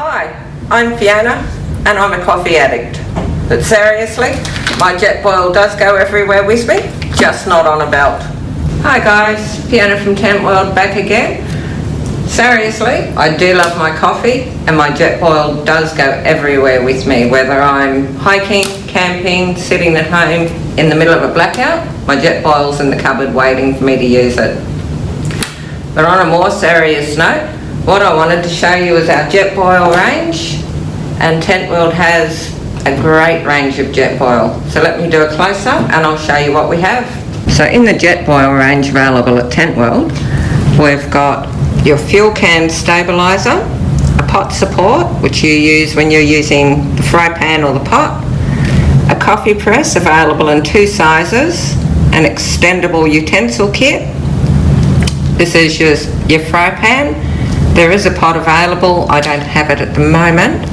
Hi, I'm Fiona and I'm a coffee addict. But seriously, my Jetboil does go everywhere with me, just not on a belt. Hi guys, Fiona from Tentworld back again. Seriously, I do love my coffee and my Jetboil does go everywhere with me, whether I'm hiking, camping, sitting at home in the middle of a blackout, my Jetboil's in the cupboard waiting for me to use it. But on a more serious note, what I wanted to show you is our Jetboil range, and Tentworld has a great range of Jetboil. So let me do a close-up and I'll show you what we have. So in the Jetboil range available at Tentworld, we've got your fuel can stabiliser, a pot support, which you use when you're using the fry pan or the pot, a coffee press available in 2 sizes, an extendable utensil kit. This is your fry pan. There is a pot available, I don't have it at the moment.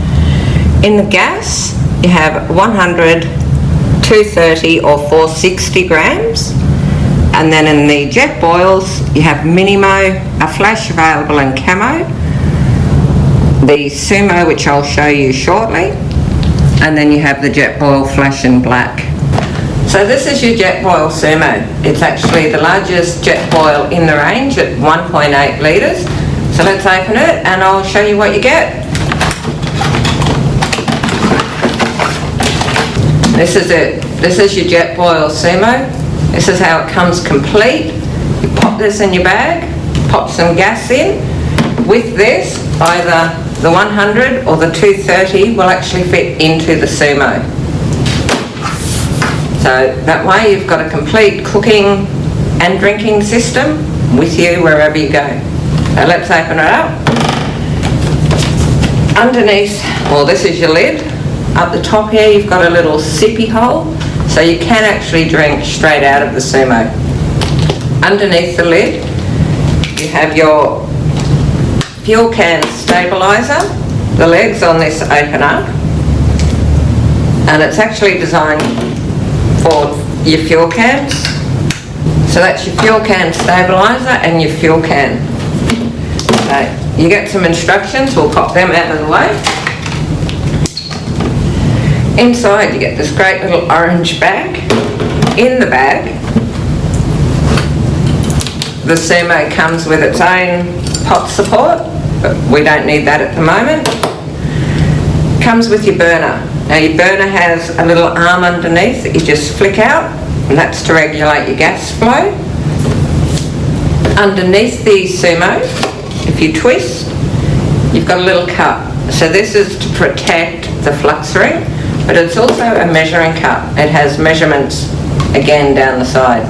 In the gas, you have 100, 230 or 460 grams. And then in the Jetboils, you have Minimo, a flash available in camo, the Sumo, which I'll show you shortly, and then you have the Jetboil flash in black. So this is your Jetboil Sumo. It's actually the largest Jetboil in the range at 1.8 litres. So let's open it and I'll show you what you get. This is it. This is your Jetboil Sumo. This is how it comes complete. You pop this in your bag, pop some gas in. With this, either the 100 or the 230 will actually fit into the Sumo. So that way you've got a complete cooking and drinking system with you wherever you go. So let's open it up. Underneath, well, this is your lid. Up the top here you've got a little sippy hole, so you can actually drink straight out of the Sumo. Underneath the lid you have your fuel can stabiliser. The legs on this open up and it's actually designed for your fuel cans. So that's your fuel can stabiliser and your fuel can. So you get some instructions, we'll pop them out of the way. Inside you get this great little orange bag. In the bag, the Sumo comes with its own pot support, but we don't need that at the moment. Comes with your burner. Now your burner has a little arm underneath that you just flick out, and that's to regulate your gas flow. Underneath the Sumo, if you twist, you've got a little cup. So this is to protect the flux ring, but it's also a measuring cup. It has measurements again down the side.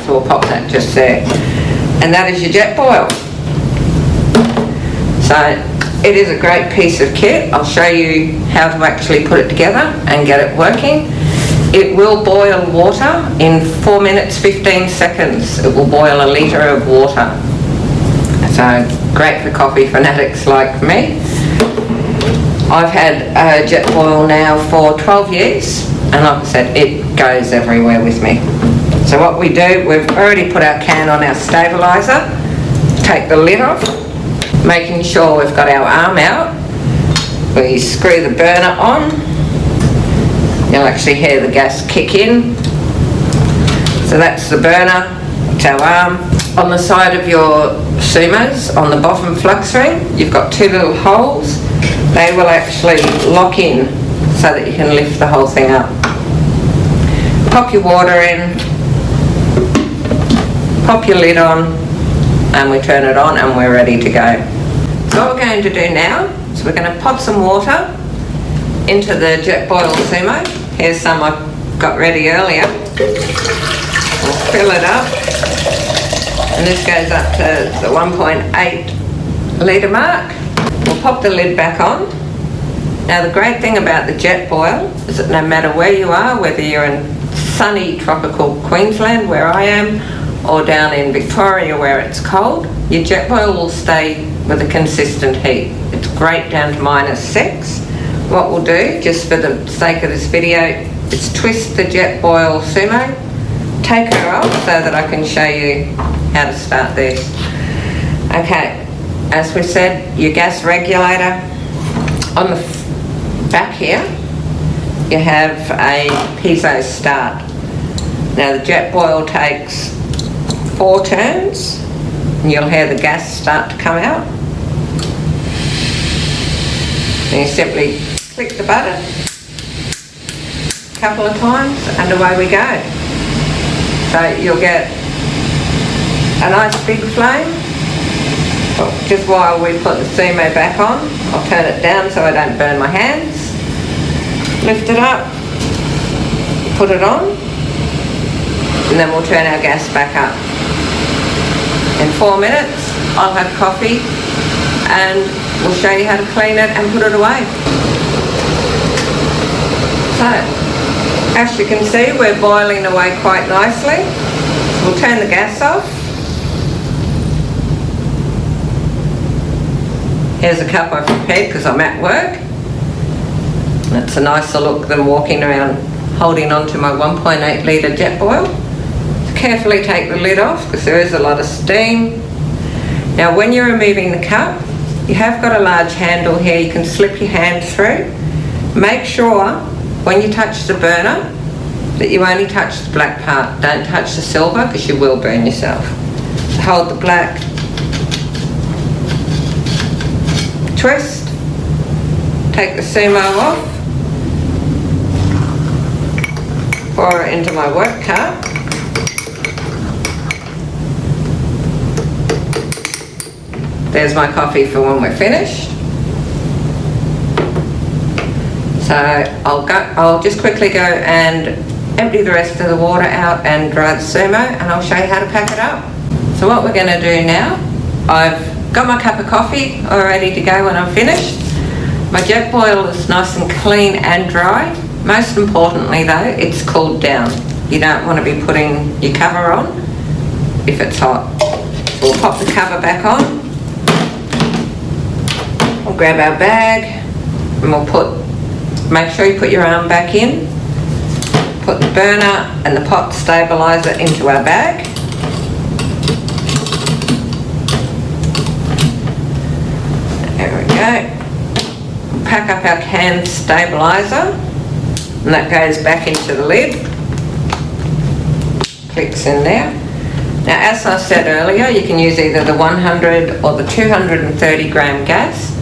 So we'll pop that just there. And that is your Jetboil. So it is a great piece of kit. I'll show you how to actually put it together and get it working. It will boil water in 4 minutes 15 seconds. It will boil a litre of water. So great for coffee fanatics like me. I've had a Jetboil now for 12 years and like I said, it goes everywhere with me. So what we do, we've already put our can on our stabiliser, take the lid off, making sure we've got our arm out. We screw the burner on. You'll actually hear the gas kick in. So that's the burner, it's our arm. On the side of your Sumos, on the bottom flux ring, you've got 2 little holes. They will actually lock in so that you can lift the whole thing up. Pop your water in, pop your lid on, and we turn it on and we're ready to go. So what we're going to do now is we're going to pop some water into the Jetboil Sumo. Here's some I got ready earlier. We'll fill it up. And this goes up to the 1.8 litre mark. We'll pop the lid back on. Now the great thing about the Jetboil is that no matter where you are, whether you're in sunny tropical Queensland where I am, or down in Victoria where it's cold, your Jetboil will stay with a consistent heat. It's great down to -6. What we'll do, just for the sake of this video, is twist the Jetboil Sumo, take her off so that I can show you how to start this. Okay, as we said, your gas regulator on the back here, you have a piezo start. Now the Jetboil takes 4 turns, and you'll hear the gas start to come out. And you simply click the button a couple of times and away we go. So you'll get a nice big flame. Well, just while we put the Sumo back on, I'll turn it down so I don't burn my hands. Lift it up, put it on, and then we'll turn our gas back up. In 4 minutes, I'll have coffee and we'll show you how to clean it and put it away. So, as you can see, we're boiling away quite nicely. We'll turn the gas off. Here's a cup I've prepared because I'm at work. It's a nicer look than walking around holding on to my 1.8 litre Jetboil. So carefully take the lid off because there is a lot of steam. Now when you're removing the cup, you have got a large handle here you can slip your hand through. Make sure when you touch the burner that you only touch the black part. Don't touch the silver because you will burn yourself. So hold the black, twist, take the Sumo off, pour it into my work cup. There's my coffee for when we're finished. So I'll just quickly go and empty the rest of the water out and dry the Sumo, and I'll show you how to pack it up. So what we're going to do now, I've got my cup of coffee all ready to go when I'm finished. My Jetboil is nice and clean and dry. Most importantly though, it's cooled down. You don't want to be putting your cover on if it's hot. So we'll pop the cover back on. We'll grab our bag and we'll make sure you put your arm back in. Put the burner and the pot stabiliser into our bag. There we go. Pack up our can stabiliser, and that goes back into the lid. Clicks in there. Now as I said earlier, you can use either the 100 or the 230 gram gas.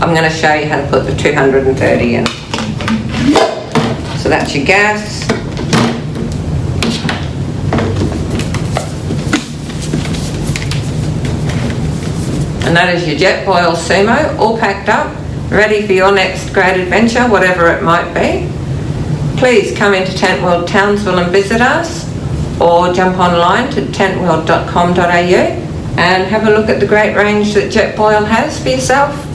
I'm going to show you how to put the 230 in. So that's your gas. And that is your Jetboil Sumo, all packed up, ready for your next great adventure, whatever it might be. Please come into Tentworld, Townsville and visit us, or jump online to tentworld.com.au and have a look at the great range that Jetboil has for yourself.